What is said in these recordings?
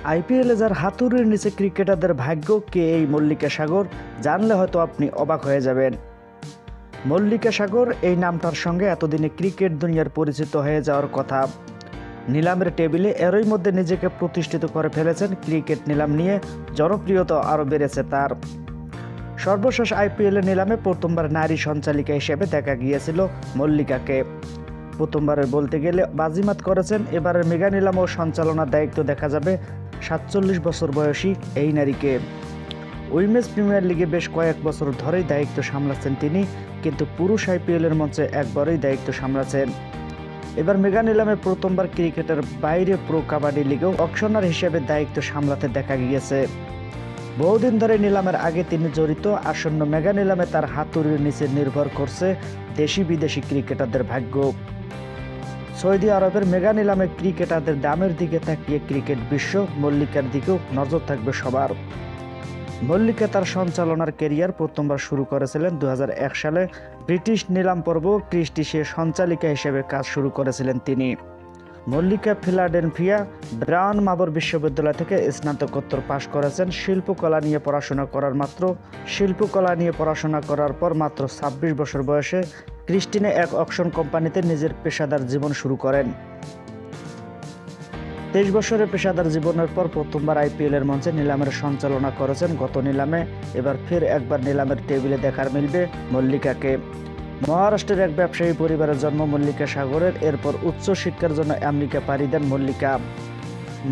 আইপিএলে যার হাতুড়ির নিচে ক্রিকেটারদের ভাগ্য কে এই মল্লিকা সাগর জানলে হয়তো আপনি অবাক হয়ে যাবেন। মল্লিকা সাগর এই নামটার সঙ্গে এতদিনে ক্রিকেট দুনিয়ার পরিচিত হয়ে যাওয়ার কথা। নিলামের টেবিলে এরই মধ্যে নিজেকে প্রতিষ্ঠিত করে ফেলেছেন। ক্রিকেট নিলাম নিয়ে জনপ্রিয়তা আরও বেড়েছে তার। সর্বশেষ আইপিএলের নিলামে প্রথমবার নারী সঞ্চালিকা হিসেবে দেখা গিয়েছিল মল্লিকাকে। প্রথমবারের বলতে গেলে বাজিমাত করেছেন। এবারের মেগা নিলাম ও সঞ্চালনার দায়িত্ব দেখা যাবে 47 বছর বয়সী এই নারীকে। উইমেন্স প্রিমিয়ার লিগে বেশ কয়েক বছর ধরেই দায়িত্ব সামলাচ্ছেন তিনি, কিন্তু পুরুষ আইপিএলের মঞ্চে একবারই দায়িত্ব সামলাচ্ছেন। এবার মেগা নিলামে প্রথমবার ক্রিকেটের বাইরে প্রো কাবাডি লিগেও অকশনার হিসেবে দায়িত্ব সামলাতে দেখা গিয়েছে। বহুদিন ধরে নিলামের আগে তিনি জড়িত। আসন্ন মেগা নিলামে তার হাতুড়ির নিচে নির্ভর করছে দেশি বিদেশি ক্রিকেটারদের ভাগ্য। সৌদি আরবের মেগা নিলামে ক্রিকেটারদের দামের দিকে তাকিয়ে ক্রিকেট বিশ্ব মল্লিকার দিকেও নজর থাকবে সবার। মল্লিকা তার সঞ্চালনার ক্যারিয়ার প্রথমবার শুরু করেছিলেন 2001 সালে। ব্রিটিশ নিলাম পর্ব ক্রিস্টিসে সঞ্চালিকা হিসেবে কাজ শুরু করেছিলেন তিনি। মল্লিকা ফিলাডেলফিয়া ব্রাউন মাবর বিশ্ববিদ্যালয় থেকে স্নাতকোত্তর পাশ করেছেন। শিল্পকলা নিয়ে পড়াশোনা করার পর মাত্র 26 বছর বয়সে ক্রিস্টিনে এক অকশন কোম্পানিতে নিজের পেশাদার জীবন শুরু করেন। 23 বছরের পেশাদার জীবনের পর প্রথমবার আইপিএলের মঞ্চে নিলামের সঞ্চালনা করেছেন গত নিলামে। এবার ফের একবার নিলামের টেবিলে দেখার মিলবে মল্লিকাকে। মহারাষ্ট্রের এক ব্যবসায়ী পরিবারের জন্ম মল্লিকা সাগরের। এরপর উচ্চ শিক্ষার জন্য আমেরিকা পাড়ি দেন মল্লিকা।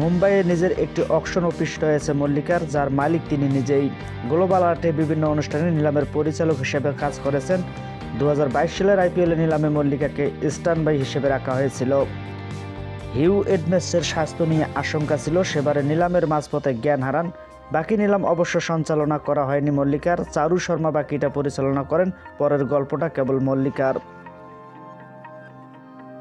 মুম্বাইয়ে নিজের একটি অকশন অফিস রয়েছে মল্লিকার, যার মালিক তিনি নিজেই। গ্লোবাল আর্টে বিভিন্ন অনুষ্ঠানে নিলামের পরিচালক হিসেবে কাজ করেছেন। 2022 সালের আইপিএল নিলামে মল্লিকাকে স্ট্যান্ড বাই হিসেবে রাখা হয়েছিল। হিউ এডমেসের স্বাস্থ্য নিয়ে আশঙ্কা ছিল। সেবারে নিলামের মাঝপথে জ্ঞান হারান। বাকি নিলাম অবশ্য সঞ্চালনা করা হয়নি মল্লিকার। চারু শর্মা বাকিটা পরিচালনা করেন। পরের গল্পটা কেবল মল্লিকার।